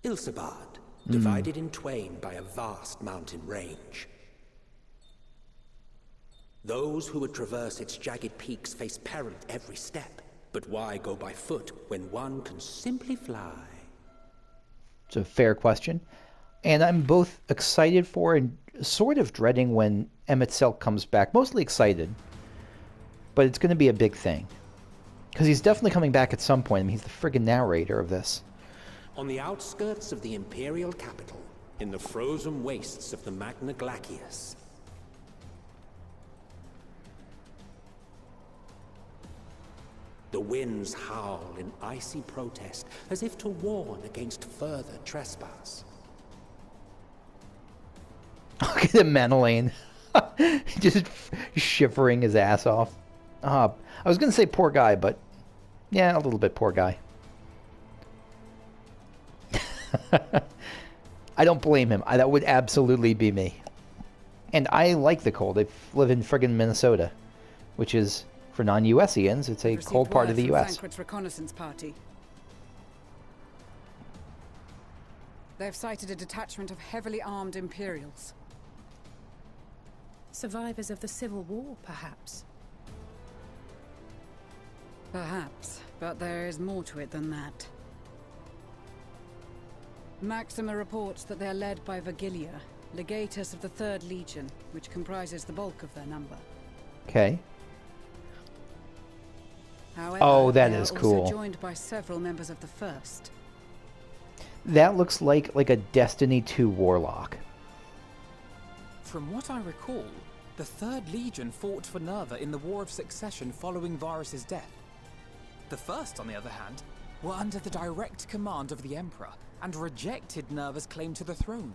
Ilsabard, divided in twain by a vast mountain range. Those who would traverse its jagged peaks face peril at every step. But why go by foot when one can simply fly? It's a fair question. And I'm both excited for and sort of dreading when Emet-Selch comes back. Mostly excited. But it's going to be a big thing. Because he's definitely coming back at some point. I mean, he's the friggin' narrator of this. On the outskirts of the Imperial capital, in the frozen wastes of the Magna Glacius, the winds howl in icy protest, as if to warn against further trespass. Look at him, Manolane. Just shivering his ass off. I was going to say poor guy, but yeah, a little bit poor guy. I don't blame him. That would absolutely be me. And I like the cold. I live in friggin' Minnesota, which is... For non-USians, it's a cold part of the US. Thancred's reconnaissance party. They've sighted a detachment of heavily armed Imperials. Survivors of the Civil War, perhaps? Perhaps, but there is more to it than that. Maxima reports that they're led by Vergilia, legatus of the 3rd Legion, which comprises the bulk of their number. Okay. However, that is cool. Also joined by several members of the 1st. That looks like a Destiny 2 warlock. From what I recall, the 3rd Legion fought for Nerva in the War of Succession following Varus's death. The 1st, on the other hand, were under the direct command of the Emperor and rejected Nerva's claim to the throne.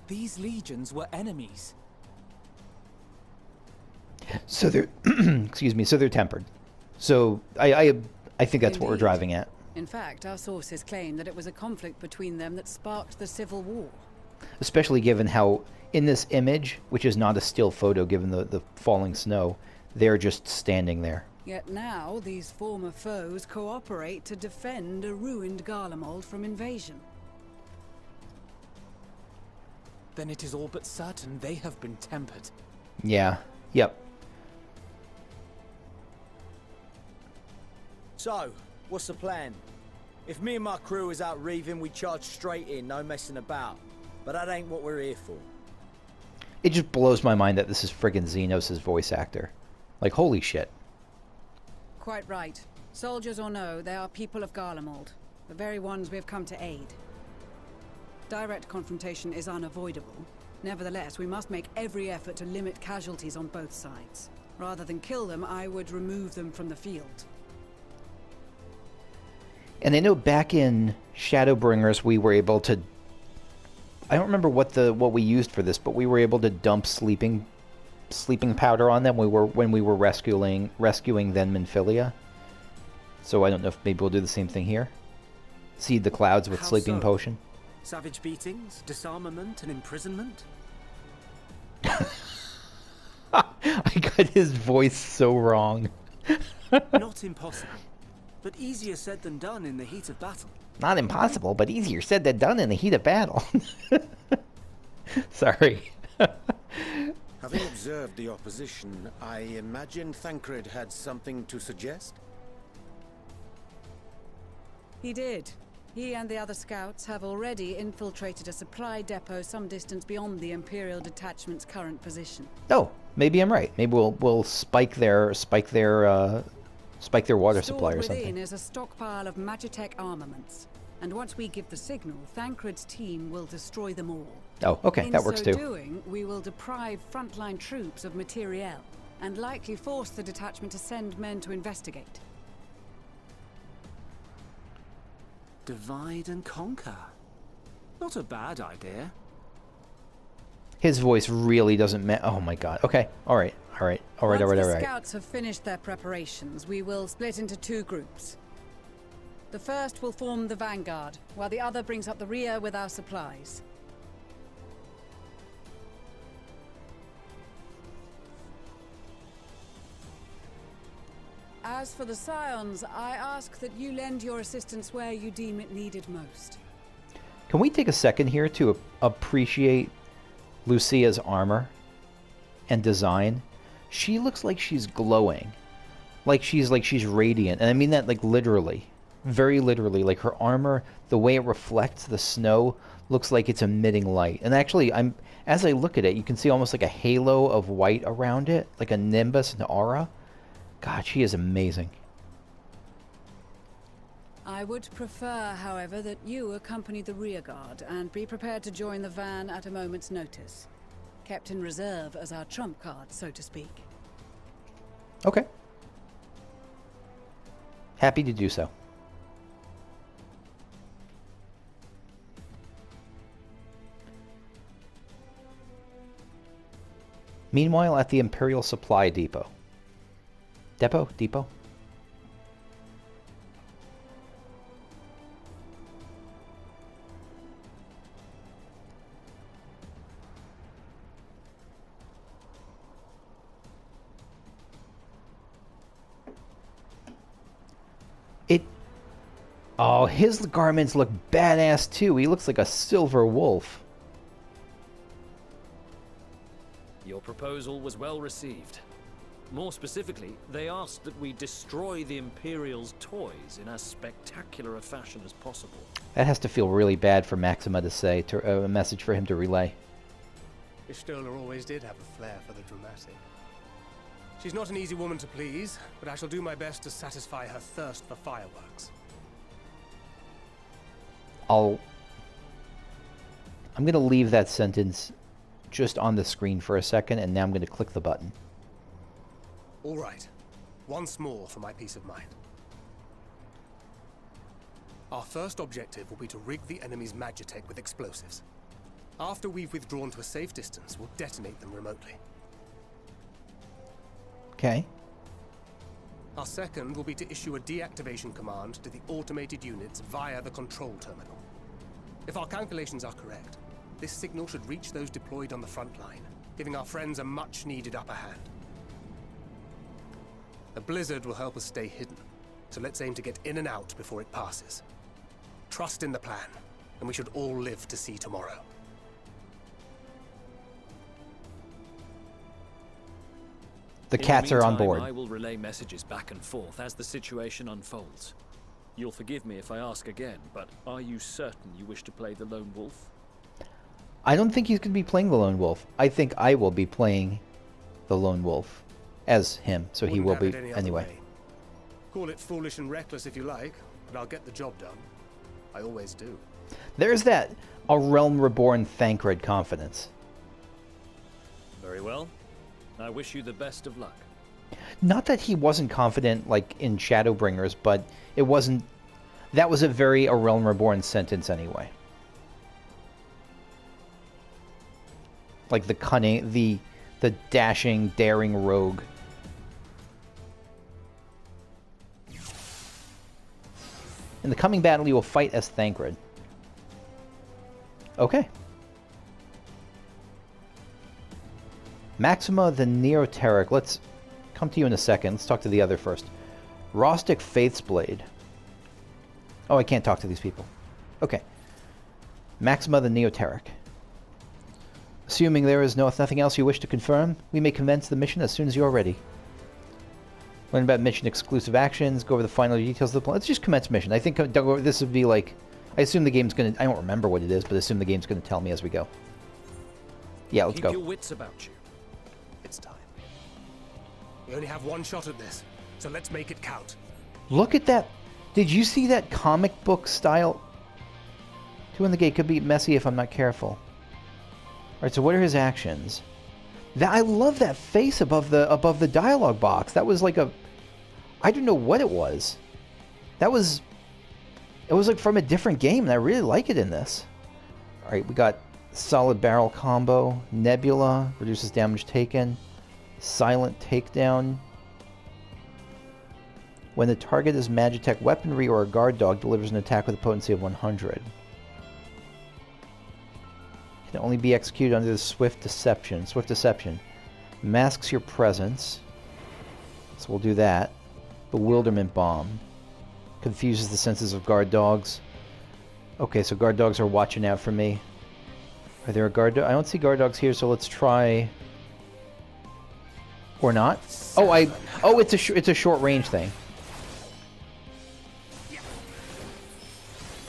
These legions were enemies. So they're excuse me, so they're tempered. So I think that's what we're driving at. In fact, our sources claim that it was a conflict between them that sparked the Civil War. Especially given how, in this image, which is not a still photo given the falling snow, they're just standing there. Yet now, these former foes cooperate to defend a ruined Garlemald from invasion. Then it is all but certain they have been tempered. Yeah. Yep. So, what's the plan? If me and my crew is out reaving, we charge straight in, no messing about. But that ain't what we're here for. It just blows my mind that this is friggin' Xenos' voice actor. Like, holy shit. Quite right. Soldiers or no, they are people of Garlemald. The very ones we have come to aid. Direct confrontation is unavoidable. Nevertheless, we must make every effort to limit casualties on both sides. Rather than kill them, I would remove them from the field. And I know back in Shadowbringers we were able to... I don't remember what we used for this, but we were able to dump sleeping powder on them when we were rescuing then Minfilia. So I don't know if maybe we'll do the same thing here. Seed the clouds with How sleeping so? potion. Savage beatings, disarmament, and imprisonment? I got his voice so wrong. Not impossible, but easier said than done in the heat of battle. Not impossible, but easier said than done in the heat of battle. Sorry. Having observed the opposition, I imagine Thancred had something to suggest? He did. He and the other scouts have already infiltrated a supply depot some distance beyond the Imperial detachment's current position. Oh, maybe I'm right. Maybe we'll spike their water supply or Stored within something. is a stockpile of Magitech armaments, and once we give the signal, Thancred's team will destroy them all. Oh, okay, that works too. In so doing, we will deprive frontline troops of materiel, and likely force the detachment to send men to investigate. Divide and conquer. Not a bad idea. His voice really doesn't oh my god. Okay, alright. Once the scouts have finished their preparations, we will split into two groups. The first will form the vanguard, while the other brings up the rear with our supplies. As for the Scions, I ask that you lend your assistance where you deem it needed most. Can we take a second here to appreciate Lucia's armor and design? She looks like she's glowing. Like she's radiant. And I mean that like literally. Very literally. Like her armor, the way it reflects the snow, looks like it's emitting light. And actually, as I look at it, you can see almost like a halo of white around it. Like a nimbus, an aura. God, she is amazing. I would prefer, however, that you accompany the rearguard and be prepared to join the van at a moment's notice. Kept in reserve as our trump card, so to speak. Okay. Happy to do so. Meanwhile, at the Imperial Supply Depot. Depot? Oh, his garments look badass too. He looks like a silver wolf. Your proposal was well received. More specifically, they asked that we destroy the Imperial's toys in as spectacular a fashion as possible. That has to feel really bad for Maxima to say, a message for him to relay. Y'shtola always did have a flair for the dramatic. She's not an easy woman to please, but I shall do my best to satisfy her thirst for fireworks. I'm going to leave that sentence just on the screen for a second, and now I'm going to click the button. All right. Once more for my peace of mind. Our first objective will be to rig the enemy's magitech with explosives. After we've withdrawn to a safe distance, we'll detonate them remotely. Okay. Our second will be to issue a deactivation command to the automated units via the control terminal. If our calculations are correct, this signal should reach those deployed on the front line, giving our friends a much-needed upper hand. A blizzard will help us stay hidden, so let's aim to get in and out before it passes. Trust in the plan, and we should all live to see tomorrow. The cats are on board. I will relay messages back and forth as the situation unfolds. You'll forgive me if I ask again, but are you certain you wish to play the Lone Wolf? I don't think he's going to be playing the Lone Wolf. I think I will be playing the Lone Wolf as him, so he will be anyway. Call it foolish and reckless if you like, but I'll get the job done. I always do. There's that A Realm Reborn Thancred confidence. Very well. I wish you the best of luck. Not that he wasn't confident, like, in Shadowbringers, but it wasn't... That was a very A Realm Reborn sentence anyway. Like the cunning, the dashing, daring rogue. In the coming battle, you will fight as Thancred. Okay. Maxima the Neoteric. Let's come to you in a second. Let's talk to the other first. Rostic Faith's Blade. Oh, I can't talk to these people. Okay. Maxima the Neoteric. Assuming there is nothing else you wish to confirm, we may commence the mission as soon as you are ready. Learn about mission exclusive actions, go over the final details of the plan. Let's just commence mission. I think this would be like... I assume the game's going to... I don't remember what it is, but I assume the game's going to tell me as we go. Yeah, let's go. Keep your wits about you. It's time. We only have one shot at this, so let's make it count. Look at that. Did you see that comic book style? Two in the gate could be messy if I'm not careful. Alright, so what are his actions? I love that face above the dialogue box. That was like a... I don't know what it was. It was like from a different game, and I really like it in this. Alright, we got solid barrel combo. Nebula, reduces damage taken. Silent takedown. When the target is Magitech weaponry or a guard dog, delivers an attack with a potency of 100. Can only be executed under the Swift Deception. Swift Deception masks your presence, so we'll do that. Bewilderment Bomb confuses the senses of guard dogs. Okay, so guard dogs are watching out for me. Are there a guard dog? I don't see guard dogs here, so let's try... Or not? Oh, Oh, it's a short range thing.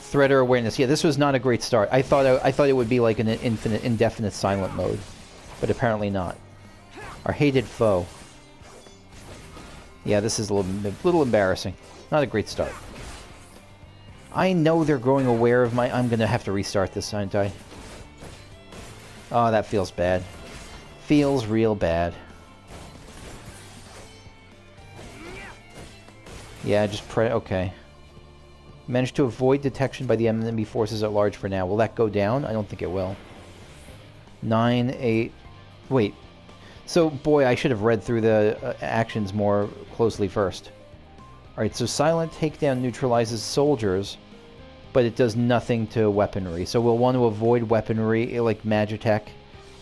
Threat or awareness. Yeah, this was not a great start. I thought it would be like an indefinite silent mode, but apparently not. Our hated foe. Yeah, this is a little embarrassing. Not a great start. I know they're growing aware of my... I'm gonna have to restart this, aren't I? Oh, that feels bad. Feels real bad. Yeah, just pray. Okay. Managed to avoid detection by the enemy forces at large for now. Will that go down? I don't think it will. 9, 8... Wait. So, boy, I should have read through the actions more closely first. Alright, so silent takedown neutralizes soldiers, but it does nothing to weaponry. So we'll want to avoid weaponry, like Magitech,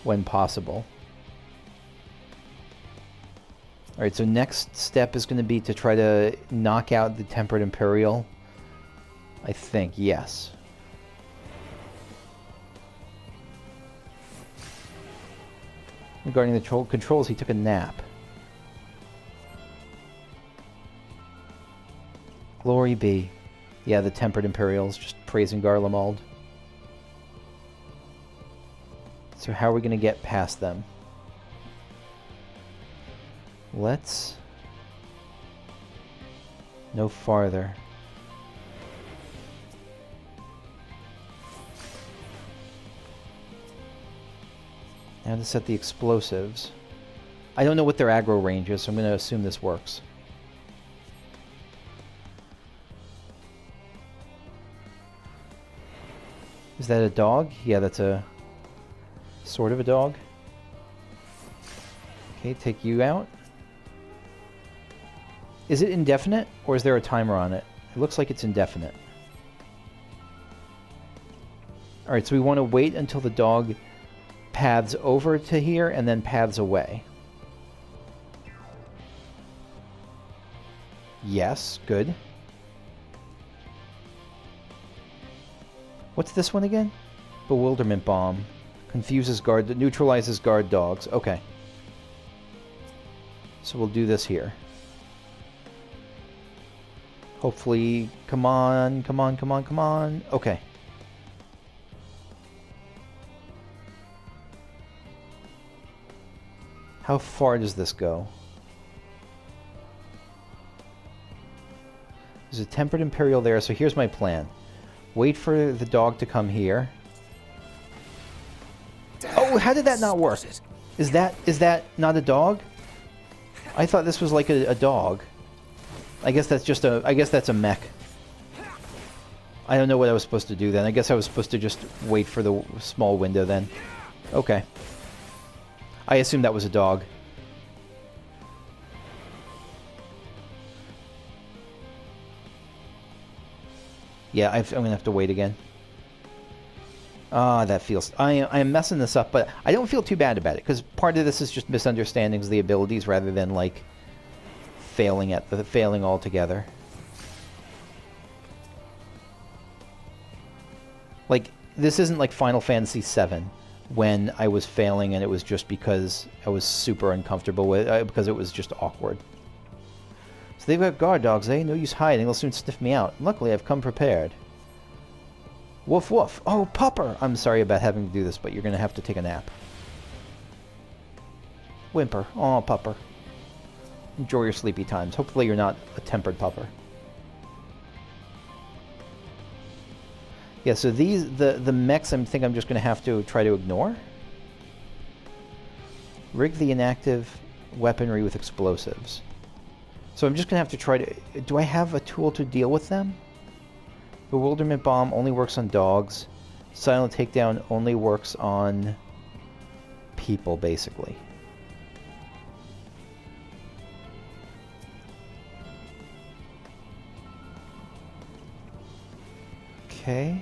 when possible. Alright, so next step is going to be to try to knock out the Tempered Imperial. I think, yes. Regarding the controls, he took a nap. Glory be. Yeah, the Tempered Imperials, just praising Garlemald. So how are we going to get past them? Let's... No farther. Now to set the explosives. I don't know what their aggro range is, so I'm going to assume this works. Is that a dog? Yeah, that's a... sort of a dog. Okay, take you out. Is it indefinite, or is there a timer on it? It looks like it's indefinite. Alright, so we want to wait until the dog paths over to here, and then paths away. Yes, good. What's this one again? Bewilderment Bomb. Confuses guard... neutralizes guard dogs. Okay. So we'll do this here. Hopefully... Come on, come on, come on, come on. Okay. How far does this go? There's a Tempered Imperial there, so here's my plan. Wait for the dog to come here. Oh, how did that not work? Is that not a dog? I thought this was like a dog. I guess that's just a... I guess that's a mech. I don't know what I was supposed to do then. I guess I was supposed to just wait for the small window then. Okay. I assumed that was a dog. Yeah, I'm going to have to wait again. Ah, that feels... I am messing this up, but I don't feel too bad about it, because part of this is just misunderstandings of the abilities rather than, like, failing altogether. Like, this isn't like Final Fantasy VII, when I was failing and it was just because I was super uncomfortable with it, because it was just awkward. So they've got guard dogs, eh? No use hiding, they'll soon sniff me out. Luckily, I've come prepared. Woof woof. Oh, Pupper! I'm sorry about having to do this, but you're going to have to take a nap. Whimper. Oh, Pupper. Enjoy your sleepy times. Hopefully you're not a tempered Pupper. Yeah, so the mechs I think I'm just going to have to try to ignore. Rig the inactive weaponry with explosives. So I'm just going to have to try to... Do I have a tool to deal with them? Bewilderment Bomb only works on dogs. Silent Takedown only works on people, basically. Okay.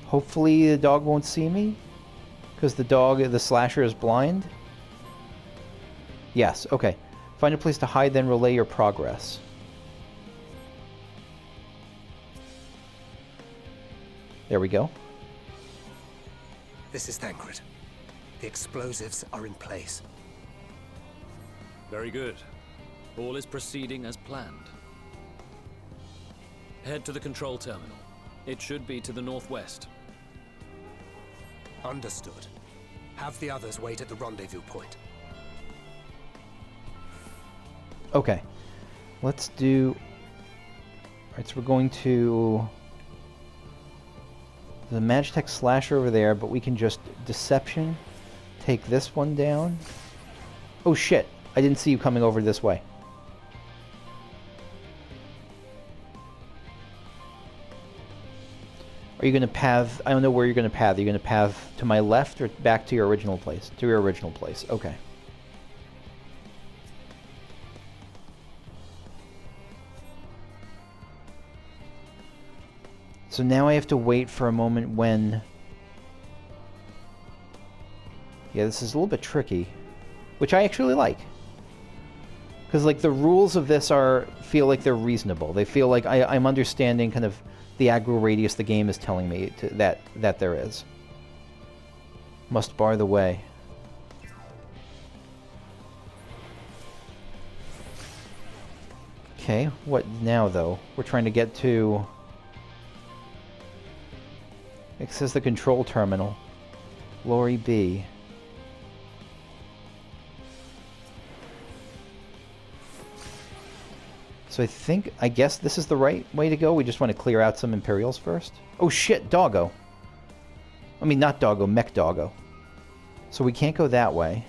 Hopefully the dog won't see me, because the slasher is blind. Yes, okay. Find a place to hide, then relay your progress. There we go. This is Thancred. The explosives are in place. Very good. All is proceeding as planned. Head to the control terminal. It should be to the northwest. Understood. Have the others wait at the rendezvous point. Okay. Let's do... Alright, so we're going to... The Magitech Slasher over there, but we can just Deception. Take this one down. Oh shit! I didn't see you coming over this way. Are you going to path... I don't know where you're going to path. Are you going to path to my left or back to your original place? To your original place. Okay. So now I have to wait for a moment when... Yeah, this is a little bit tricky. Which I actually like. Because, like, the rules of this feel like they're reasonable. They feel like I'm understanding kind of the aggro radius the game is telling me that there is. Must bar the way. Okay, what now, though? We're trying to get to... It says the control terminal. Lorry B. So I guess this is the right way to go. We just want to clear out some Imperials first. Oh shit, Doggo. I mean, not Doggo, Mech Doggo. So we can't go that way.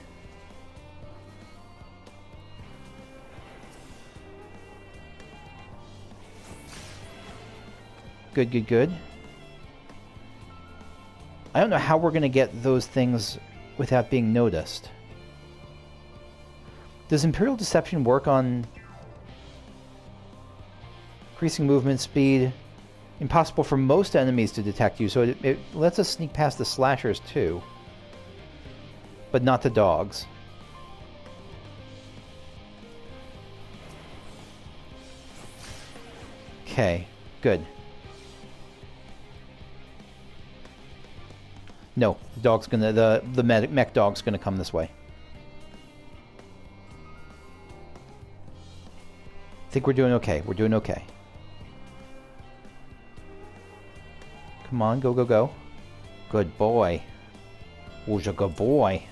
Good, good, good. I don't know how we're going to get those things without being noticed. Does Imperial Deception work on increasing movement speed? Impossible for most enemies to detect you, so it lets us sneak past the slashers too. But not the dogs. Okay, good. No, the dog's gonna the mech dog's gonna come this way. I think we're doing okay. We're doing okay. Come on, go, go, go. Good boy. Who's a good boy?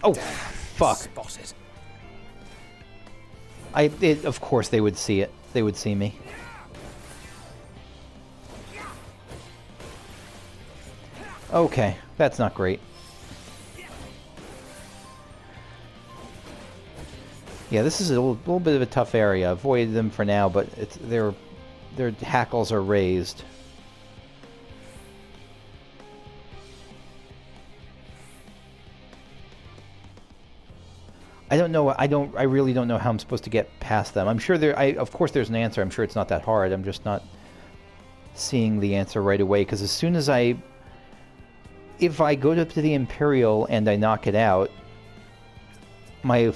Oh, fuck. Spotted. Of course they would see it. They would see me. Okay, that's not great. Yeah, this is a little bit of a tough area. Avoid them for now, but their hackles are raised. I don't know. I really don't know how I'm supposed to get past them. I'm sure of course there's an answer. I'm sure it's not that hard. I'm just not seeing the answer right away, because as soon as if I go up to the Imperial and I knock it out, my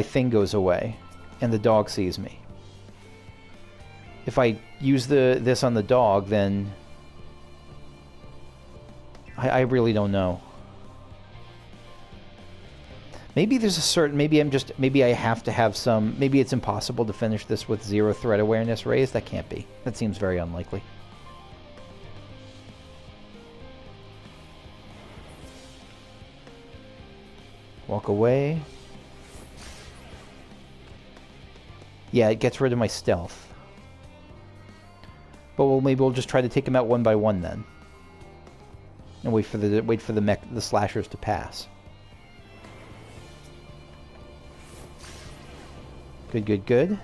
thing goes away, and the dog sees me. If I use this on the dog, then I really don't know. Maybe there's a certain... Maybe I have to have some... Maybe it's impossible to finish this with 0 threat awareness raised. That can't be. That seems very unlikely. Walk away. Yeah, it gets rid of my stealth. But maybe we'll just try to take them out one by one then, and wait for the slashers to pass. Good, good, good.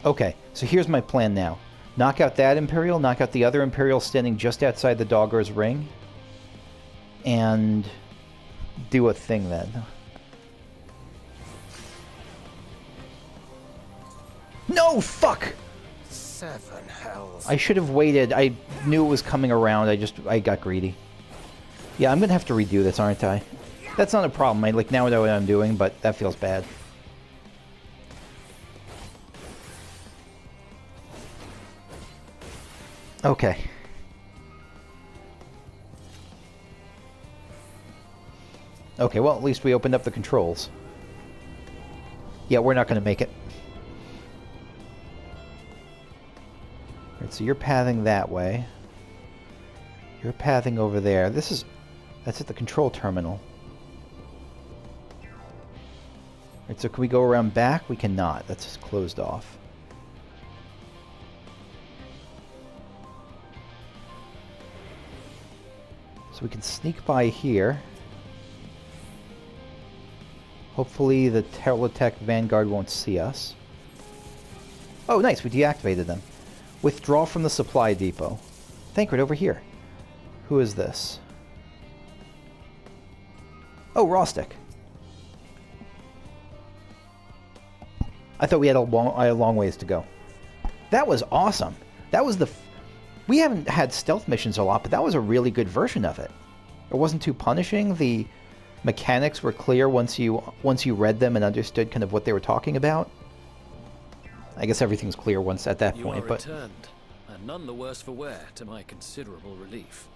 Okay, so here's my plan now. Knock out that Imperial, knock out the other Imperial standing just outside the Dogger's ring, and do a thing then. No, fuck! Seven hells. I should have waited. I knew it was coming around. I got greedy. Yeah, I'm gonna have to redo this, aren't I? That's not a problem. I like now know what I'm doing, but that feels bad. Okay. Okay, well, at least we opened up the controls. Yeah, we're not going to make it. Alright, so you're pathing that way. You're pathing over there. That's at the control terminal. Alright, so can we go around back? We cannot. That's just closed off. So we can sneak by here. Hopefully the Teletech Vanguard won't see us. Oh, nice. We deactivated them. Withdraw from the supply depot. Thancred, over here. Who is this? Oh, Rostic. I thought we had a long ways to go. That was awesome. That was the... We haven't had stealth missions a lot, but that was a really good version of it. It wasn't too punishing. The mechanics were clear once you read them and understood kind of what they were talking about. I guess everything's clear once at that point, You are returned, and none the worse for wear, to my considerable relief.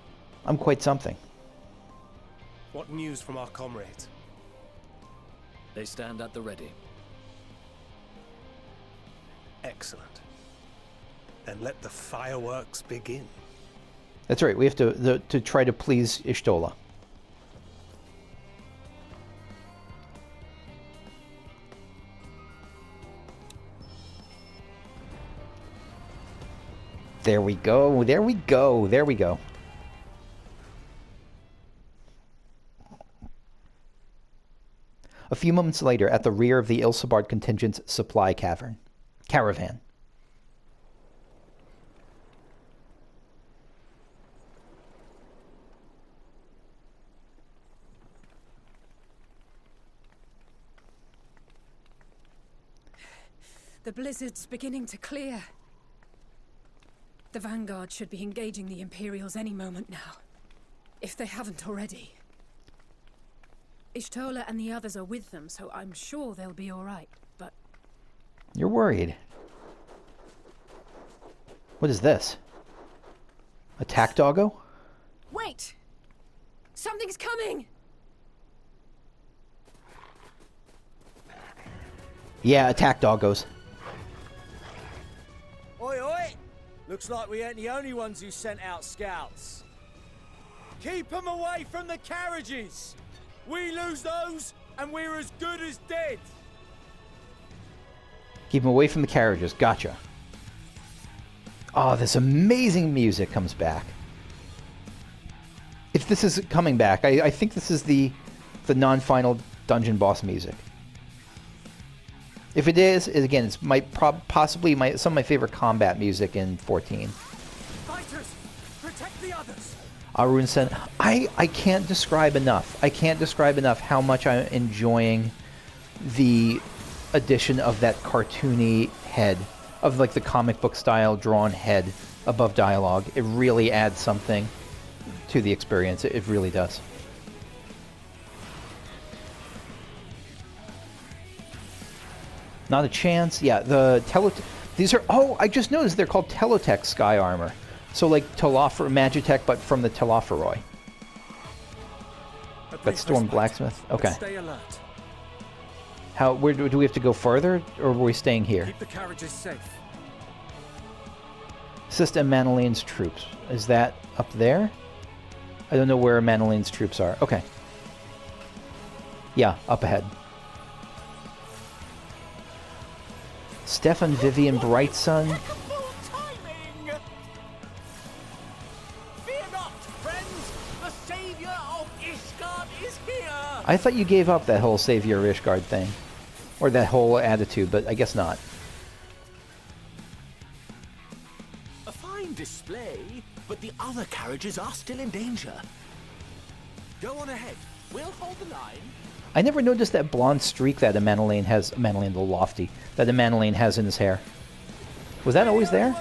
I'm quite something. What news from our comrades? They stand at the ready. Excellent. Then let the fireworks begin. That's right. We have to try to please Y'shtola. There we go. There we go. There we go. A few moments later, at the rear of the Ilsabard Contingent's supply caravan. The blizzard's beginning to clear. The Vanguard should be engaging the Imperials any moment now, if they haven't already. Y'shtola and the others are with them, so I'm sure they'll be all right, but... You're worried. What is this? Attack doggo? Wait! Something's coming! Yeah, attack doggos. Oi, oi! Looks like we ain't the only ones who sent out scouts. Keep them away from the carriages! We lose those, and we're as good as dead! Keep them away from the carriages. Gotcha. Oh, this amazing music comes back. If this is coming back, I think this is the non-final dungeon boss music. If it is, again, it's possibly some of my favorite combat music in 14. Fighters, protect the others. Arunsen, I can't describe enough. I can't describe enough how much I'm enjoying the addition of that cartoony head, of like the comic book style drawn head above dialogue. It really adds something to the experience. It really does. Not a chance. Yeah, these are... Oh, I just noticed they're called Telotech Sky Armor. So like Magitech, but from the Telophoroi. But Storm Blacksmith. Okay. Stay alert. Where do we have to go further, or are we staying here? Keep the carriages safe. Assist Emet-Selch's troops. Is that up there? I don't know where Emet-Selch's troops are. Okay. Yeah, up ahead. Stefan Vivian Brightson. Fear not, friends! The savior of Ishgard is here! I thought you gave up that whole Savior of Ishgard thing. Or that whole attitude, but I guess not. A fine display, but the other carriages are still in danger. Go on ahead. We'll hold the line. I never noticed that blonde streak that Emet-Selch has, Emet-Selch the Lofty, that Emet-Selch has in his hair. Was that always there?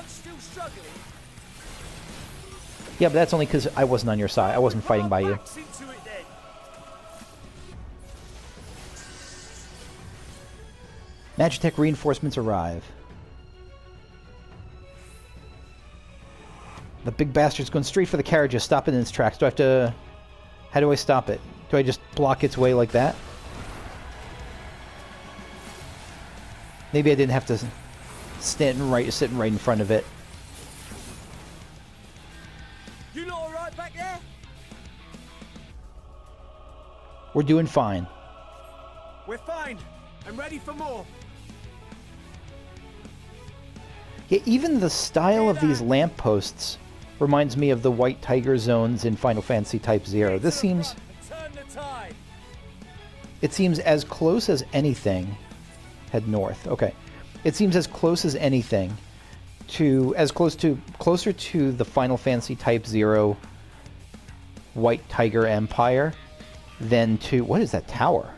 Yeah, but that's only because I wasn't on your side. I wasn't fighting by you. Magitech reinforcements arrive. The big bastard's going straight for the carriages. Stop it in its tracks. Do I have to... How do I stop it? Do I just block its way like that? Maybe I didn't have to sitting right in front of it. You lot all right back there? We're doing fine. We're fine. I'm ready for more. Yeah, even the style of these lampposts reminds me of the White Tiger zones in Final Fantasy Type 0. This seems... It seems as close as anything... Head north. Okay. It seems as close as anything to... Closer to the Final Fantasy Type 0 White Tiger Empire than to... What is that tower?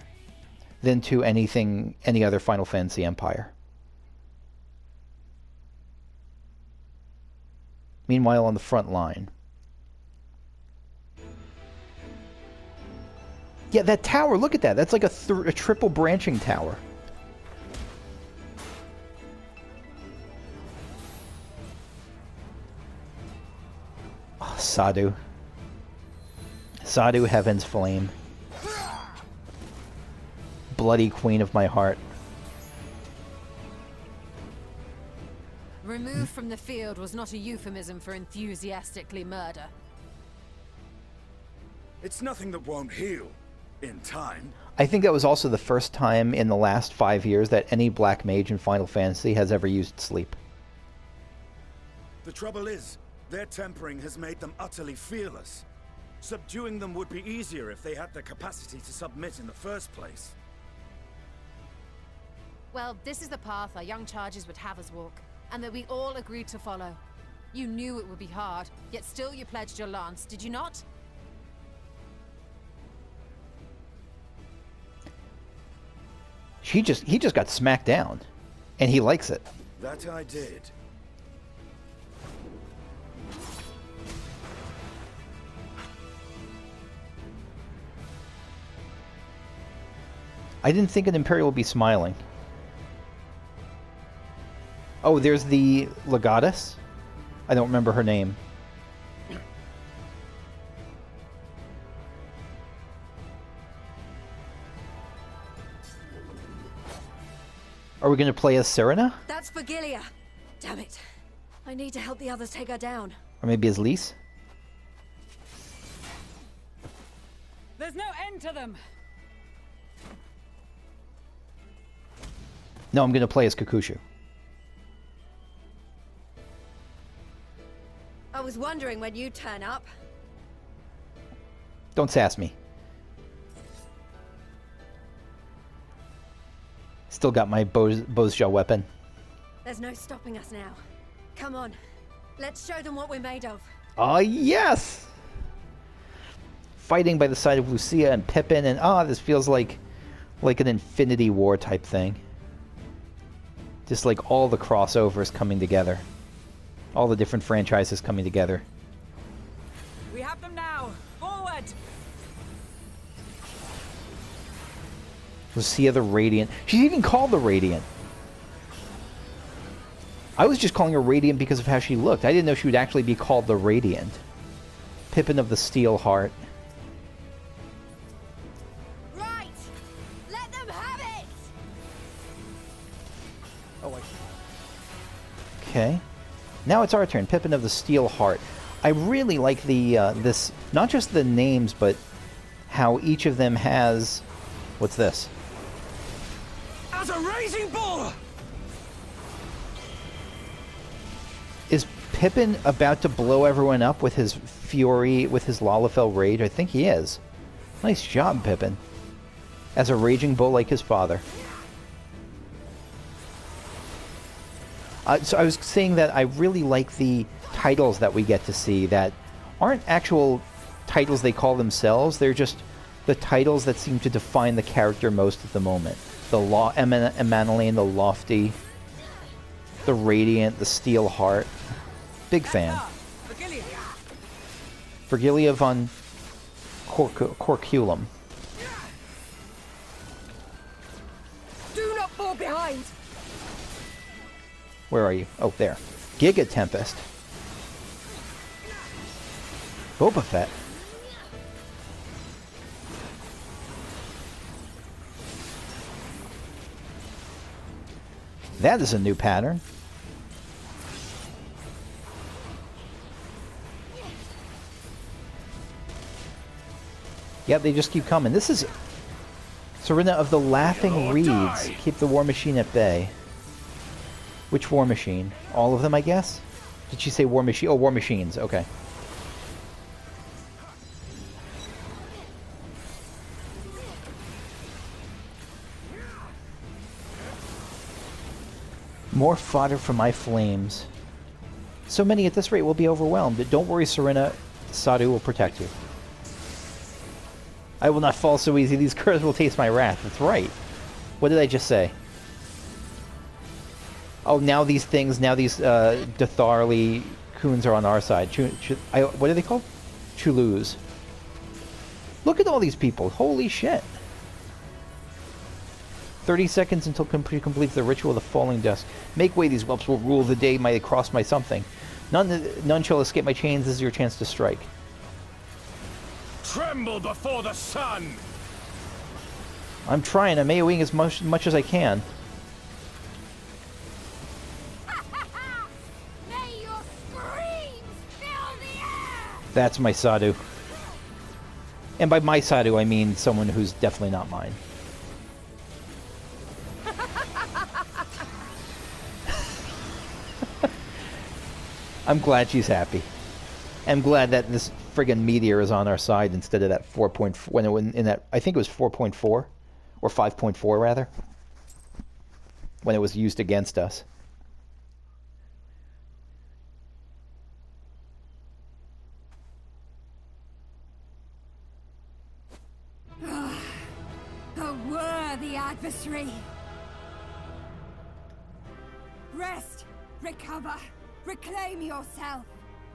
Than to any other Final Fantasy Empire. Meanwhile, on the front line. Yeah, that tower, look at that. That's like a triple branching tower. Oh, Sadhu. Sadhu, Heaven's Flame. Bloody queen of my heart. Removed from the field was not a euphemism for enthusiastically murder. It's nothing that won't heal in time. I think that was also the first time in the last 5 years that any black mage in Final Fantasy has ever used sleep. The trouble is, their tempering has made them utterly fearless. Subduing them would be easier if they had the capacity to submit in the first place. Well, this is the path our young charges would have us walk, and that we all agreed to follow. You knew it would be hard, yet still you pledged your lance, did you not? He just got smacked down, and he likes it. That I did. I didn't think an Imperial would be smiling. Oh, there's the Legatus? I don't remember her name. Are we going to play as Serena? That's Vergilia. Damn it. I need to help the others take her down. Or maybe as Lise? There's no end to them. No, I'm going to play as Kakushu. I was wondering when you'd turn up. Don't sass me. Still got my Bozja weapon. There's no stopping us now. Come on. Let's show them what we're made of. Oh, yes! Fighting by the side of Lucia and Pippin, and this feels like an Infinity War type thing. Just like all the crossovers coming together. All the different franchises coming together. We have them now. Forward! Lucia the Radiant. She's even called the Radiant. I was just calling her Radiant because of how she looked. I didn't know she would actually be called the Radiant. Pippin of the Steel Heart. Right! Let them have it! Oh, wait. Okay. Now it's our turn. Pippin of the Steel Heart. I really like the this, not just the names, but how each of them has... What's this? As a raging bull! Is Pippin about to blow everyone up with his fury, with his Lalafell rage? I think he is. Nice job, Pippin. As a raging bull like his father. So I was saying that I really like the titles that we get to see that aren't actual titles they call themselves. They're just the titles that seem to define the character most at the moment. The Emanaline, the Lofty. The Radiant, the Steel Heart. Big fan. Vergilia. Vergilia von Corculum. Do not fall behind! Where are you? Oh, there. Giga Tempest. Boba Fett. That is a new pattern. Yep, they just keep coming. This is Serena of the Laughing Reeds. Keep the War Machine at bay. Which War Machine? All of them, I guess? Did she say War Machine? Oh, War Machines. Okay. More fodder for my flames. So many at this rate will be overwhelmed. But don't worry, Serena. Sadu will protect you. I will not fall so easy. These curs will taste my wrath. That's right. What did I just say? Oh, now these things, now these Datharli coons are on our side. What are they called? Chulus. Look at all these people. Holy shit. 30 seconds until completes the ritual of the falling dusk. Make way, these whelps will rule the day. Might cross my something. None shall escape my chains. This is your chance to strike. Tremble before the sun! I'm trying. I'm AoEing as much as I can. May your screams fill the air! That's my Sadu. And by my Sadu, I mean someone who's definitely not mine. I'm glad she's happy. I'm glad that this friggin' meteor is on our side instead of that 4.4 when it was in that, I think it was 4.4 or 5.4 rather, when it was used against us. A worthy adversary. Rest, recover, reclaim yourself.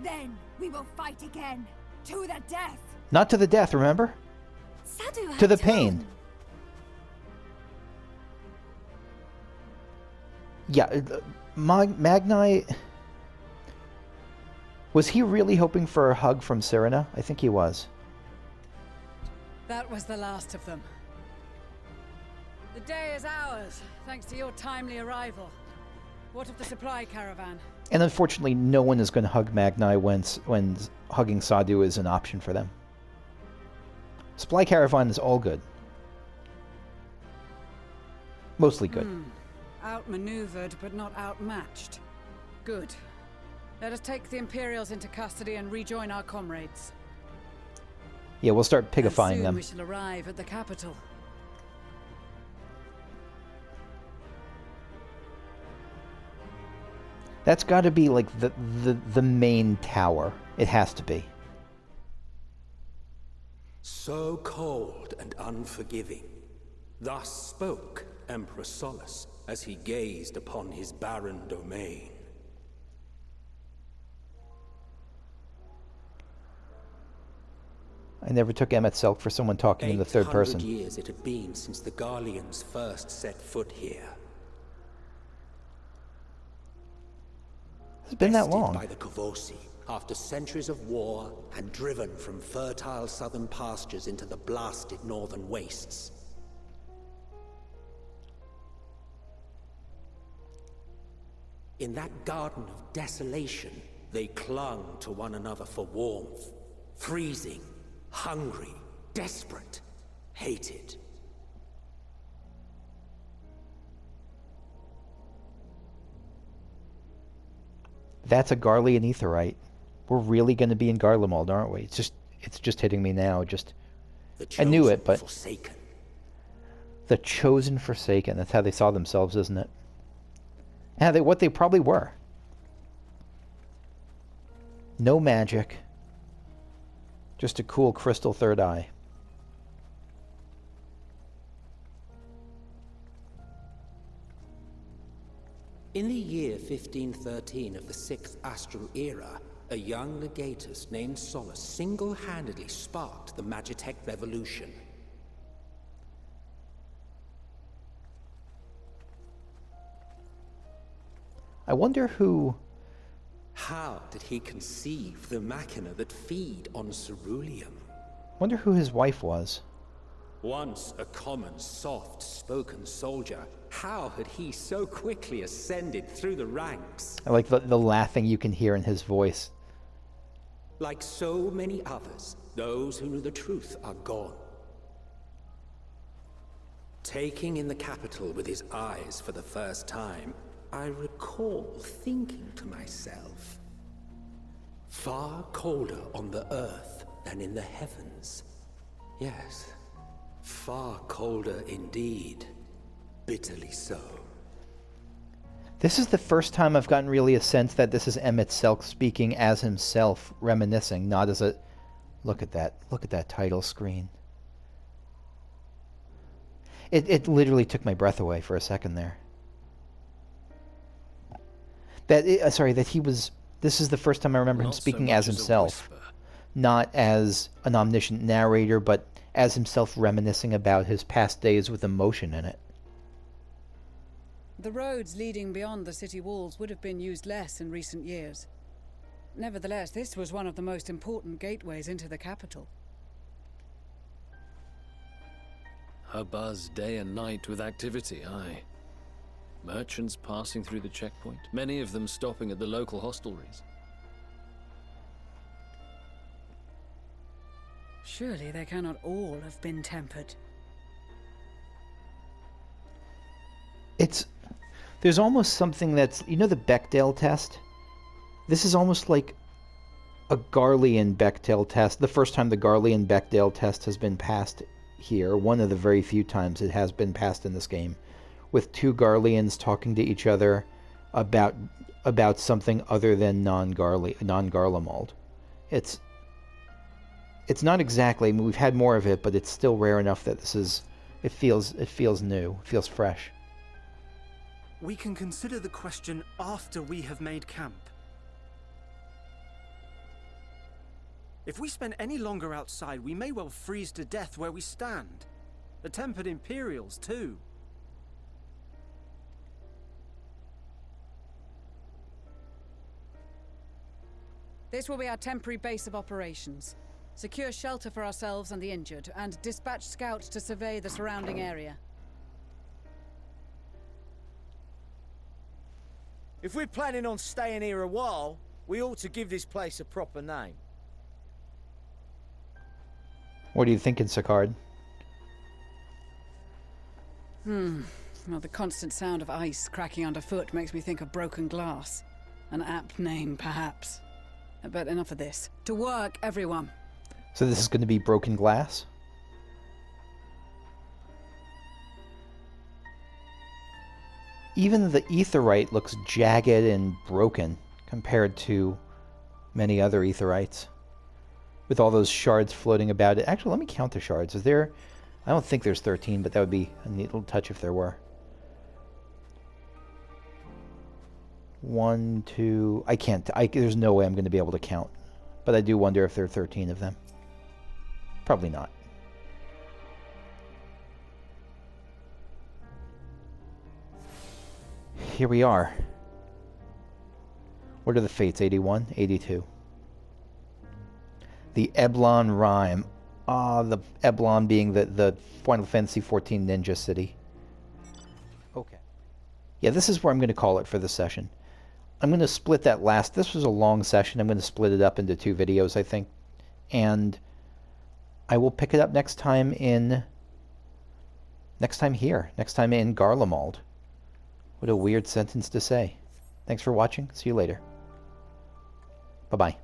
Then we will fight again. To the death. Not to the death, remember? Sadu To the pain. Yeah, Magni... Was he really hoping for a hug from Serena? I think he was. That was the last of them. The day is ours, thanks to your timely arrival. What of the supply caravan? And unfortunately, no one is going to hug Magni when hugging Sadu is an option for them. Supply caravan is all good. Mostly good. Outmaneuvered, but not outmatched. Good. Let us take the Imperials into custody and rejoin our comrades. Yeah, we'll start pigifying them. We shall arrive at the capital. That's got to be like the main tower. It has to be. So cold and unforgiving. Thus spoke Emperor Solus as he gazed upon his barren domain. I never took Emet-Selch for someone talking in the third person. 800 years it had been since the Garleans first set foot here. It's been that long. By the Kavosi, after centuries of war and driven from fertile southern pastures into the blasted northern wastes. In that garden of desolation, they clung to one another for warmth, freezing, hungry, desperate, hated. That's a Garlean Aetherite. We're really going to be in Garlemald, aren't we? It's just hitting me now. I knew it, but Forsaken. The chosen forsaken. That's how they saw themselves, isn't it? And what they probably were. No magic. Just a cool crystal third eye. In the year 1513 of the 6th Astral Era, a young legatus named Solus single-handedly sparked the Magitech Revolution. I wonder who... How did he conceive the machina that feed on ceruleum? Wonder who his wife was. Once a common, soft-spoken soldier, how had he so quickly ascended through the ranks? I like the laughing you can hear in his voice. Like so many others, those who knew the truth are gone. Taking in the capital with his eyes for the first time, I recall thinking to myself, far colder on the earth than in the heavens. Yes, far colder indeed. Bitterly so. This is the first time I've gotten really a sense that this is Emet-Selch speaking as himself, reminiscing, not as a... Look at that title screen. It literally took my breath away for a second there. That he was... This is the first time I remember him speaking as himself. Not as an omniscient narrator, but as himself reminiscing about his past days with emotion in it. The roads leading beyond the city walls would have been used less in recent years. Nevertheless, this was one of the most important gateways into the capital. A buzz day and night with activity, aye. Merchants passing through the checkpoint, many of them stopping at the local hostelries. Surely they cannot all have been tempered. There's almost something that's... You know the Bechdel test? This is almost like a Garlean-Bechdel test. The first time the Garlean-Bechdel test has been passed here. One of the very few times it has been passed in this game. With two Garleans talking to each other about something other than non-Garlemald. It's not exactly... I mean, we've had more of it, but it's still rare enough that this is... It feels new. It feels fresh. We can consider the question after we have made camp. If we spend any longer outside, we may well freeze to death where we stand. The tempered Imperials, too. This will be our temporary base of operations. Secure shelter for ourselves and the injured, and dispatch scouts to survey the surrounding area. If we're planning on staying here a while, we ought to give this place a proper name. What are you thinking, Sicard? Well, the constant sound of ice cracking underfoot makes me think of broken glass. An apt name, perhaps. But enough of this. To work, everyone! So this is going to be broken glass? Even the aetheryte looks jagged and broken compared to many other aetherites. With all those shards floating about it. Actually, let me count the shards. Is there... I don't think there's 13, but that would be a neat little touch if there were. 1, 2... I can't... there's no way I'm going to be able to count. But I do wonder if there are 13 of them. Probably not. Here we are. What are the fates? 81? 82. The Eblon Rime. The Eblon being the Final Fantasy XIV ninja city. Okay. Yeah, this is where I'm going to call it for this session. I'm going to split that last... This was a long session. I'm going to split it up into 2 videos, I think. And I will pick it up next time in... Next time here. Next time in Garlemald. What a weird sentence to say. Thanks for watching. See you later. Bye-bye.